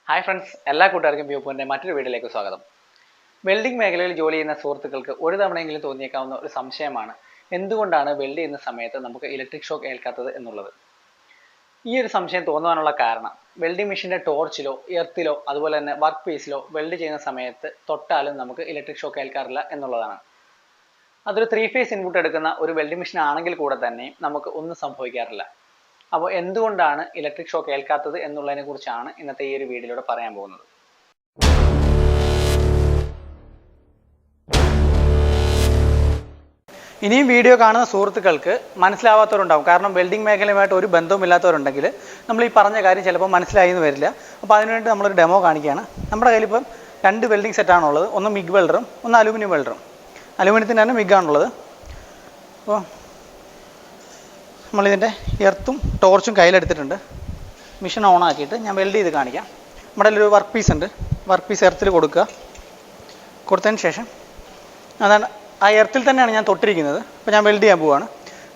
Hi friends, എല്ലാ കൂട്ടുകാർക്കും view പോയിന്റിന്റെ മറ്റൊരു വീഡിയോയിലേക്ക് സ്വാഗതം. വെൽഡിംഗ് മേഖലയിൽ ജോലി ചെയ്യുന്ന സുഹൃത്തുക്കൾക്ക് ഒരു തവണയെങ്കിലും തോന്നിയേക്കാവുന്ന ഒരു സംശയമാണ് എന്തുകൊണ്ടാണ് വെൽഡ് ചെയ്യുന്ന സമയത്ത് നമുക്ക് ഇലക്ട്രിക് ഷോക്ക് ഏൽക്കാത്തത് എന്നുള്ളത്. ഈ ഒരു സംശയം തോന്നുവാനുള്ള കാരണം വെൽഡിംഗ് മെഷീൻ്റെ ടോർച്ചിലോ എർത്തിലോ അതുപോലെ തന്നെ വർക്ക് പീസിലോ വെൽഡ് ചെയ്യുന്ന സമയത്ത് തൊട്ടാലും നമുക്ക് ഇലക്ട്രിക് ഷോക്ക് ഏൽക്കാറില്ല എന്നുള്ളതാണ്. അതൊരു 3 ഫേസ് ഇൻപുട്ട് എടുക്കുന്ന ഒരു വെൽഡിംഗ് മെഷീൻ ആണെങ്കിൽ കൂടെ തന്നെ നമുക്ക് ഒന്നും സംഭവിക്കാറില്ല. അപ്പോൾ എന്തുകൊണ്ടാണ് ഇലക്ട്രിക് ഷോക്ക് ഏൽക്കാത്തത് എന്നുള്ളതിനെ കുറിച്ചാണ് ഇന്നത്തെ ഈ ഒരു വീഡിയോയിലൂടെ പറയാൻ പോകുന്നത്. ഇനിയും വീഡിയോ കാണുന്ന സുഹൃത്തുക്കൾക്ക് മനസ്സിലാവാത്തവരുണ്ടാവും. കാരണം വെൽഡിംഗ് മേഖലയുമായിട്ട് ഒരു ബന്ധവുമില്ലാത്തവരുണ്ടെങ്കിൽ നമ്മൾ ഈ പറഞ്ഞ കാര്യം ചിലപ്പോൾ മനസ്സിലായി എന്ന് വരില്ല. അപ്പോൾ അതിനുവേണ്ടി നമ്മളൊരു ഡെമോ കാണിക്കുകയാണ്. നമ്മുടെ കയ്യിൽ ഇപ്പം 2 വെൽഡിംഗ് സെറ്റാണുള്ളത്. ഒന്ന് മിഗ് വെൽഡറും ഒന്ന് അലുമിനിയം വെൽഡറും. അലുമിനിയത്തിൻ്റെ തന്നെ മിഗാണുള്ളത്. അപ്പോൾ നമ്മളിതിൻ്റെ എർത്തും ടോർച്ചും കയ്യിലെടുത്തിട്ടുണ്ട്. മെഷീൻ ഓൺ ആക്കിയിട്ട് ഞാൻ വെൽഡ് ചെയ്ത് കാണിക്കാം. നമ്മുടെ ഒരു വർക്ക് പീസ് ഉണ്ട്. വർക്ക് പീസ് എർത്തിൽ കൊടുത്തതിന് ശേഷം അതാണ് ആ എർത്തിൽ തന്നെയാണ് ഞാൻ തൊട്ടിരിക്കുന്നത്. അപ്പോൾ ഞാൻ വെൽഡ് ചെയ്യാൻ പോവുകയാണ്.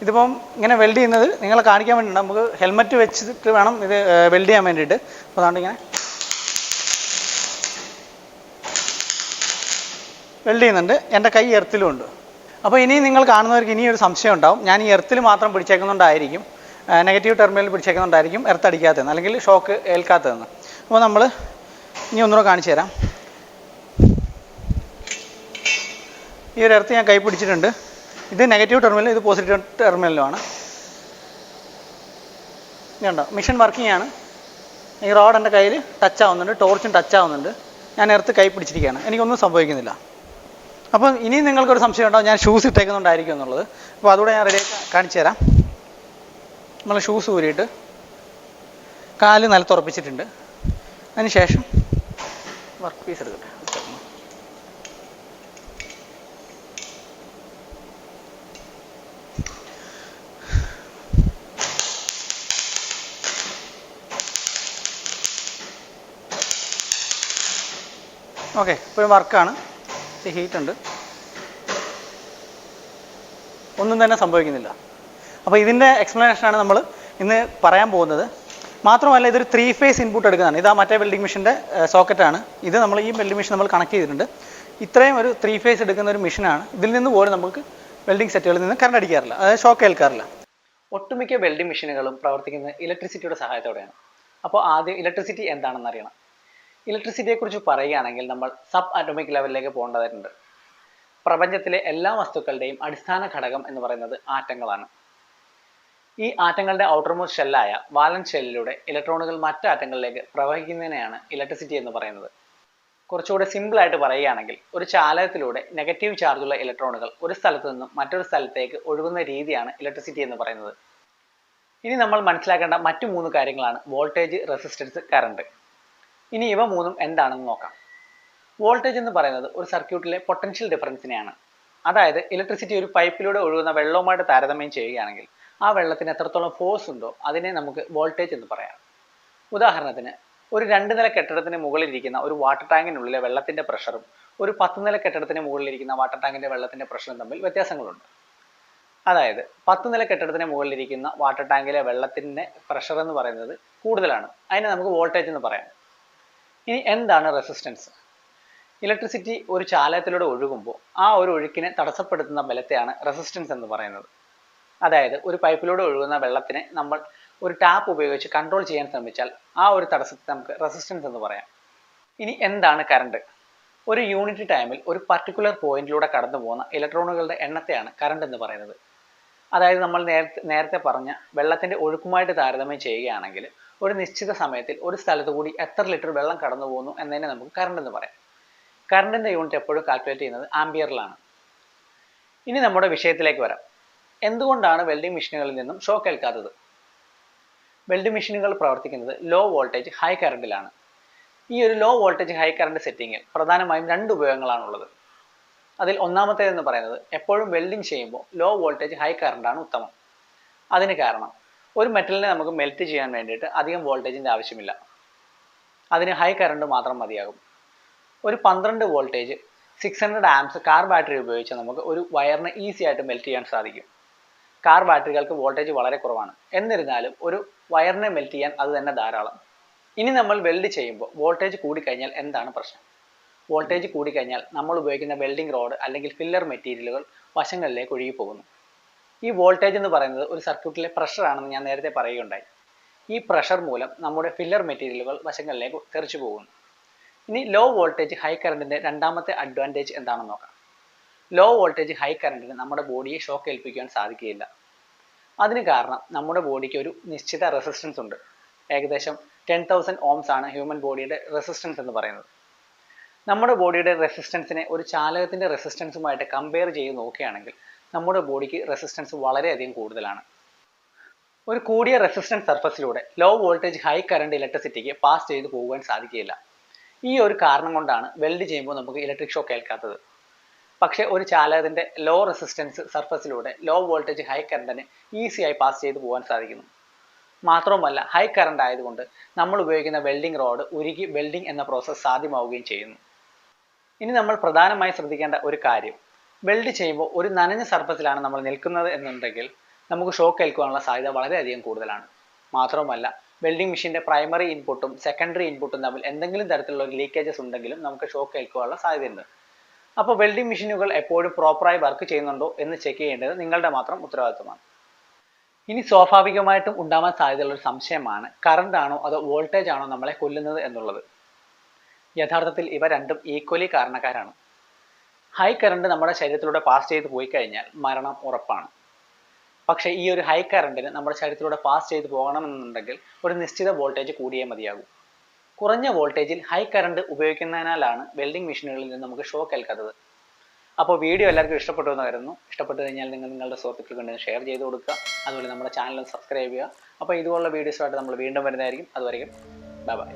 ഇതിപ്പം ഇങ്ങനെ വെൽഡ് ചെയ്യുന്നത് നിങ്ങളെ കാണിക്കാൻ വേണ്ടിയിട്ട് നമുക്ക് ഹെൽമെറ്റ് വെച്ചിട്ട് വേണം ഇത് വെൽഡ് ചെയ്യാൻ വേണ്ടിയിട്ട്. അപ്പോൾ അതുകൊണ്ട് ഇങ്ങനെ വെൽഡ് ചെയ്യുന്നുണ്ട്. എൻ്റെ കൈ എർത്തിലും ഉണ്ട്. അപ്പോൾ ഇനി നിങ്ങൾ കാണുന്നവർക്ക് ഇനിയൊരു സംശയം ഉണ്ടാവും, ഞാൻ ഈ എർത്തിൽ മാത്രം പിടിച്ചേക്കുന്നുണ്ടായിരിക്കും, നെഗറ്റീവ് ടെർമിനൽ പിടിച്ചേക്കുന്നുണ്ടായിരിക്കും എർത്ത് അടിക്കാത്തതെന്ന് അല്ലെങ്കിൽ ഷോക്ക് ഏൽക്കാത്തതെന്ന്. അപ്പോൾ നമ്മൾ ഇനി ഒന്നുകൂടെ കാണിച്ചു തരാം. ഈ ഒരു എർത്ത് ഞാൻ കൈ പിടിച്ചിട്ടുണ്ട്. ഇത് നെഗറ്റീവ് ടെർമിനലും ഇത് പോസിറ്റീവ് ടെർമിനലുമാണ്. ഇതുണ്ടോ, മെഷീൻ വർക്കിംഗ് ആണ്. ഈ റോഡ് എൻ്റെ കയ്യിൽ ടച്ച് ആവുന്നുണ്ട്, ടോർച്ചും ടച്ച് ആവുന്നുണ്ട്. ഞാൻ എർത്ത് കൈ പിടിച്ചിരിക്കുകയാണ്, എനിക്കൊന്നും സംഭവിക്കുന്നില്ല. അപ്പം ഇനി നിങ്ങൾക്കൊരു സംശയം ഉണ്ടാവും ഞാൻ ഷൂസ് ഇട്ടേക്കുന്നുണ്ടായിരിക്കും എന്നുള്ളത്. അപ്പോൾ അതുകൂടെ ഞാൻ റെഡി കാണിച്ചു തരാം. നമ്മൾ ഷൂസ് ഊരിയിട്ട് കാല് നിലത്തുറപ്പിച്ചിട്ടുണ്ട്. അതിന് ശേഷം വർക്ക് പീസ് എടുക്കട്ടെ. ഓക്കെ, ഇപ്പോൾ വർക്കാണ്. ഹീറ്റ് ഉണ്ട്, ഒന്നും തന്നെ സംഭവിക്കുന്നില്ല. അപ്പോൾ ഇതിൻ്റെ എക്സ്പ്ലനേഷനാണ് നമ്മൾ ഇന്ന് പറയാൻ പോകുന്നത്. മാത്രമല്ല ഇതൊരു 3 ഫേസ് ഇൻപുട്ട് എടുക്കുന്നതാണ്. ഇതാ മറ്റേ വെൽഡിംഗ് മെഷീൻ്റെ സോക്കറ്റാണ്. ഇത് നമ്മൾ ഈ വെൽഡിംഗ് മെഷീൻ നമ്മൾ കണക്ട് ചെയ്തിട്ടുണ്ട്. ഇത്രയും ഒരു 3 ഫേസ് എടുക്കുന്ന ഒരു മെഷീനാണ്. ഇതിൽ നിന്ന് പോലും നമുക്ക് വെൽഡിംഗ് സെറ്റുകളിൽ നിന്ന് കറണ്ട് അടിക്കാറില്ല, അതായത് ഷോക്ക് ഏൽക്കാറില്ല. ഒട്ടുമിക്ക വെൽഡിംഗ് മെഷീനുകളും പ്രവർത്തിക്കുന്നത് ഇലക്ട്രിസിറ്റിയുടെ സഹായത്തോടെയാണ്. അപ്പോൾ ആദ്യം ഇലക്ട്രിസിറ്റി എന്താണെന്ന് അറിയണം. ഇലക്ട്രിസിറ്റിയെക്കുറിച്ച് പറയുകയാണെങ്കിൽ നമ്മൾ സബ് ആറ്റോമിക് ലെവലിലേക്ക് പോകേണ്ടതായിട്ടുണ്ട്. പ്രപഞ്ചത്തിലെ എല്ലാ വസ്തുക്കളുടെയും അടിസ്ഥാന ഘടകം എന്ന് പറയുന്നത് ആറ്റങ്ങളാണ്. ഈ ആറ്റങ്ങളുടെ ഔട്ടർമോസ്റ്റ് ഷെല്ലായ വാലൻസ് ഷെല്ലിലൂടെ ഇലക്ട്രോണുകൾ മറ്റ് ആറ്റങ്ങളിലേക്ക് പ്രവഹിക്കുന്നതിനെയാണ് ഇലക്ട്രിസിറ്റി എന്ന് പറയുന്നത്. കുറച്ചുകൂടെ സിമ്പിളായിട്ട് പറയുകയാണെങ്കിൽ ഒരു ചാലകത്തിലൂടെ നെഗറ്റീവ് ചാർജുള്ള ഇലക്ട്രോണുകൾ ഒരു സ്ഥലത്ത് നിന്നും മറ്റൊരു സ്ഥലത്തേക്ക് ഒഴുകുന്ന രീതിയാണ് ഇലക്ട്രിസിറ്റി എന്ന് പറയുന്നത്. ഇനി നമ്മൾ മനസ്സിലാക്കേണ്ട മറ്റു 3 കാര്യങ്ങളാണ് വോൾട്ടേജ്, റെസിസ്റ്റൻസ്, കറണ്ട്. ഇനി ഇവ 3ഉം എന്താണെന്ന് നോക്കാം. വോൾട്ടേജ് എന്ന് പറയുന്നത് ഒരു സർക്യൂട്ടിലെ പൊട്ടൻഷ്യൽ ഡിഫറൻസിനെയാണ്. അതായത് ഇലക്ട്രിസിറ്റി ഒരു പൈപ്പിലൂടെ ഒഴുകുന്ന വെള്ളവുമായിട്ട് താരതമ്യം ചെയ്യുകയാണെങ്കിൽ ആ വെള്ളത്തിന് എത്രത്തോളം ഫോഴ്സ് ഉണ്ടോ അതിനെ നമുക്ക് വോൾട്ടേജ് എന്ന് പറയാം. ഉദാഹരണത്തിന് ഒരു 2 നില കെട്ടിടത്തിന് മുകളിലിരിക്കുന്ന ഒരു വാട്ടർ ടാങ്കിനുള്ളിലെ വെള്ളത്തിൻ്റെ പ്രഷറും ഒരു 10 നില കെട്ടിടത്തിന് മുകളിലിരിക്കുന്ന വാട്ടർ ടാങ്കിൻ്റെ വെള്ളത്തിൻ്റെ പ്രഷറും തമ്മിൽ വ്യത്യാസങ്ങളുണ്ട്. അതായത് 10 നില കെട്ടിടത്തിന് മുകളിലിരിക്കുന്ന വാട്ടർ ടാങ്കിലെ വെള്ളത്തിൻ്റെ പ്രഷർ എന്ന് പറയുന്നത് കൂടുതലാണ്, അതിനെ നമുക്ക് വോൾട്ടേജ് എന്ന് പറയാം. ഇനി എന്താണ് റെസിസ്റ്റൻസ്? ഇലക്ട്രിസിറ്റി ഒരു ചാലകത്തിലൂടെ ഒഴുകുമ്പോൾ ആ ഒരു ഒഴുക്കിനെ തടസ്സപ്പെടുത്തുന്ന ബലത്തെയാണ് റെസിസ്റ്റൻസ് എന്ന് പറയുന്നത്. അതായത് ഒരു പൈപ്പിലൂടെ ഒഴുകുന്ന വെള്ളത്തിനെ നമ്മൾ ഒരു ടാപ്പ് ഉപയോഗിച്ച് കൺട്രോൾ ചെയ്യാൻ ശ്രമിച്ചാൽ ആ ഒരു തടസ്സത്തെ നമുക്ക് റെസിസ്റ്റൻസ് എന്ന് പറയാം. ഇനി എന്താണ് കറണ്ട്? ഒരു യൂണിറ്റ് ടൈമിൽ ഒരു പർട്ടിക്കുലർ പോയിന്റിലൂടെ കടന്നു പോകുന്ന ഇലക്ട്രോണുകളുടെ എണ്ണത്തെയാണ് കറണ്ട് എന്ന് പറയുന്നത്. അതായത് നമ്മൾ നേരത്തെ പറഞ്ഞ വെള്ളത്തിൻ്റെ ഒഴുക്കുമായിട്ട് താരതമ്യം ചെയ്യുകയാണെങ്കിൽ ഒരു നിശ്ചിത സമയത്തിൽ ഒരു സ്ഥലത്ത് കൂടി എത്ര ലിറ്റർ വെള്ളം കടന്നു പോകുന്നു എന്നതിനെ നമുക്ക് കറണ്ട് എന്ന് പറയാം. കറണ്ടിൻ്റെ യൂണിറ്റ് എപ്പോഴും കാൽക്കുലേറ്റ് ചെയ്യുന്നത് ആംപിയറിലാണ്. ഇനി നമ്മുടെ വിഷയത്തിലേക്ക് വരാം. എന്തുകൊണ്ടാണ് വെൽഡിംഗ് മെഷീനുകളിൽ നിന്നും ഷോക്ക് ഏൽക്കാത്തത്? വെൽഡിംഗ് മെഷീനുകൾ പ്രവർത്തിക്കുന്നത് ലോ വോൾട്ടേജ് ഹൈ കറണ്ടിലാണ്. ഈ ഒരു ലോ വോൾട്ടേജ് ഹൈ കറണ്ട് സെറ്റിങ്ങിൽ പ്രധാനമായും 2 ഉപയോഗങ്ങളാണുള്ളത്. അതിൽ ഒന്നാമത്തേതെന്ന് പറയുന്നത് എപ്പോഴും വെൽഡിംഗ് ചെയ്യുമ്പോൾ ലോ വോൾട്ടേജ് ഹൈ കറണ്ടാണ് ഉത്തമം. അതിന് കാരണം ഒരു മെറ്റലിനെ നമുക്ക് മെൽറ്റ് ചെയ്യാൻ വേണ്ടിയിട്ട് അധികം വോൾട്ടേജിൻ്റെ ആവശ്യമില്ല, അതിന് ഹൈ കറണ്ട് മാത്രം മതിയാകും. ഒരു 12 വോൾട്ടേജ് 600 ആംപ്സ് കാർ ബാറ്ററി ഉപയോഗിച്ച് നമുക്ക് ഒരു വയറിനെ ഈസി ആയിട്ട് മെൽറ്റ് ചെയ്യാൻ സാധിക്കും. കാർ ബാറ്ററികൾക്ക് വോൾട്ടേജ് വളരെ കുറവാണ്. എന്നിരുന്നാലും ഒരു വയറിനെ മെൽറ്റ് ചെയ്യാൻ അത് തന്നെ ധാരാളം. ഇനി നമ്മൾ വെൽഡ് ചെയ്യുമ്പോൾ വോൾട്ടേജ് കൂടിക്കഴിഞ്ഞാൽ എന്താണ് പ്രശ്നം? വോൾട്ടേജ് കൂടിക്കഴിഞ്ഞാൽ നമ്മൾ ഉപയോഗിക്കുന്ന വെൽഡിംഗ് റോഡ് അല്ലെങ്കിൽ ഫില്ലർ മെറ്റീരിയലുകൾ വശങ്ങളിലേക്ക് ഒഴുകി പോകുന്നു. ഈ വോൾട്ടേജ് എന്ന് പറയുന്നത് ഒരു സർക്യൂട്ടിലെ പ്രഷർ ആണെന്ന് ഞാൻ നേരത്തെ പറയുകയുണ്ടായി. ഈ പ്രഷർ മൂലം നമ്മുടെ ഫില്ലർ മെറ്റീരിയലുകൾ വശങ്ങളിലേക്ക് തെറിച്ചു പോകുന്നു. ഇനി ലോ വോൾട്ടേജ് ഹൈ കറണ്ടിന്റെ രണ്ടാമത്തെ അഡ്വാൻറ്റേജ് എന്താണെന്ന് നോക്കാം. ലോ വോൾട്ടേജ് ഹൈ കറണ്ടിന് നമ്മുടെ ബോഡിയെ ഷോക്ക് ഏൽപ്പിക്കാൻ സാധിക്കുകയില്ല. അതിന് കാരണം നമ്മുടെ ബോഡിക്ക് ഒരു നിശ്ചിത റെസിസ്റ്റൻസ് ഉണ്ട്. ഏകദേശം 10,000 ഓംസ് ആണ് ഹ്യൂമൻ ബോഡിയുടെ റെസിസ്റ്റൻസ് എന്ന് പറയുന്നത്. നമ്മുടെ ബോഡിയുടെ റെസിസ്റ്റൻസിനെ ഒരു ചാലകത്തിന്റെ റെസിസ്റ്റൻസുമായിട്ട് കമ്പയർ ചെയ്ത് നോക്കുകയാണെങ്കിൽ നമ്മുടെ ബോഡിക്ക് റെസിസ്റ്റൻസ് വളരെയധികം കൂടുതലാണ്. ഒരു കൂടിയ റെസിസ്റ്റൻസ് സർഫസിലൂടെ ലോ വോൾട്ടേജ് ഹൈ കറണ്ട് ഇലക്ട്രിസിറ്റിക്ക് പാസ് ചെയ്തു പോകാൻ സാധിക്കില്ല. ഈ ഒരു കാരണം കൊണ്ടാണ് വെൽഡ് ചെയ്യുമ്പോൾ നമുക്ക് ഇലക്ട്രിക് ഷോക്ക് ഏൽക്കാത്തത്. പക്ഷേ ഒരു ചാലകത്തിന്റെ ലോ റെസിസ്റ്റൻസ് സർഫസിലൂടെ ലോ വോൾട്ടേജ് ഹൈ കറണ്ടിന് ഈസിയായി പാസ് ചെയ്തു പോകാൻ സാധിക്കുന്നു. മാത്രവുമല്ല ഹൈ കറണ്ട് ആയതുകൊണ്ട് നമ്മൾ ഉപയോഗിക്കുന്ന വെൽഡിംഗ് റോഡ് ഉരുകി വെൽഡിംഗ് എന്ന പ്രോസസ്സ് സാധ്യമാവുകയും ചെയ്യുന്നു. ഇനി നമ്മൾ പ്രധാനമായി ശ്രദ്ധിക്കേണ്ട ഒരു കാര്യം, വെൽഡ് ചെയ്യുമ്പോൾ ഒരു നനഞ്ഞ സർഫസിലാണ് നമ്മൾ നിൽക്കുന്നത് എന്നുണ്ടെങ്കിൽ നമുക്ക് ഷോക്ക് ഏൽക്കുവാനുള്ള സാധ്യത വളരെയധികം കൂടുതലാണ്. മാത്രവുമല്ല വെൽഡിംഗ് മെഷീൻ്റെ പ്രൈമറി ഇൻപുട്ടും സെക്കൻഡറി ഇൻപുട്ടും തമ്മിൽ എന്തെങ്കിലും തരത്തിലുള്ള ഒരു ലീക്കേജസ് ഉണ്ടെങ്കിലും നമുക്ക് ഷോക്ക് ഏൽക്കുവാനുള്ള സാധ്യതയുണ്ട്. അപ്പോൾ വെൽഡിംഗ് മെഷീനുകൾ എപ്പോഴും പ്രോപ്പറായി വർക്ക് ചെയ്യുന്നുണ്ടോ എന്ന് ചെക്ക് ചെയ്യേണ്ടത് നിങ്ങളുടെ മാത്രം ഉത്തരവാദിത്തമാണ്. ഇനി സ്വാഭാവികമായിട്ടും ഉണ്ടാവാൻ സാധ്യതയുള്ള ഒരു സംശയമാണ്, കറണ്ട് ആണോ അതോ വോൾട്ടേജ് ആണോ നമ്മളെ കൊല്ലുന്നത് എന്നുള്ളത്. യഥാർത്ഥത്തിൽ ഇവ രണ്ടും ഈക്വലി കാരണക്കാരാണ്. ഹൈ കറണ്ട് നമ്മുടെ ശരീരത്തിലൂടെ പാസ് ചെയ്ത് പോയി കഴിഞ്ഞാൽ മരണം ഉറപ്പാണ്. പക്ഷേ ഈ ഒരു ഹൈ കറണ്ടിന് നമ്മുടെ ശരീരത്തിലൂടെ പാസ് ചെയ്ത് പോകണമെന്നുണ്ടെങ്കിൽ ഒരു നിശ്ചിത വോൾട്ടേജ് കൂടിയേ മതിയാകൂ. കുറഞ്ഞ വോൾട്ടേജിൽ ഹൈ കറണ്ട് ഉപയോഗിക്കുന്നതിനാലാണ് വെൽഡിംഗ് മെഷീനുകളിൽ നിന്ന് നമുക്ക് ഷോക്ക് ഏൽക്കാത്തത്. അപ്പോൾ വീഡിയോ എല്ലാവർക്കും ഇഷ്ടപ്പെട്ടു എന്ന് കരുതുന്നു. ഇഷ്ടപ്പെട്ടു കഴിഞ്ഞാൽ നിങ്ങളുടെ സുഹൃത്തുക്കൾക്ക് കൊണ്ട് ഷെയർ ചെയ്ത് കൊടുക്കുക. അതുപോലെ നമ്മുടെ ചാനൽ സബ്സ്ക്രൈബ് ചെയ്യുക. അപ്പോൾ ഇതുപോലുള്ള വീഡിയോസുമായിട്ട് നമ്മൾ വീണ്ടും വരുന്നതായിരിക്കും. അതുവരെയും ബൈ ബൈ.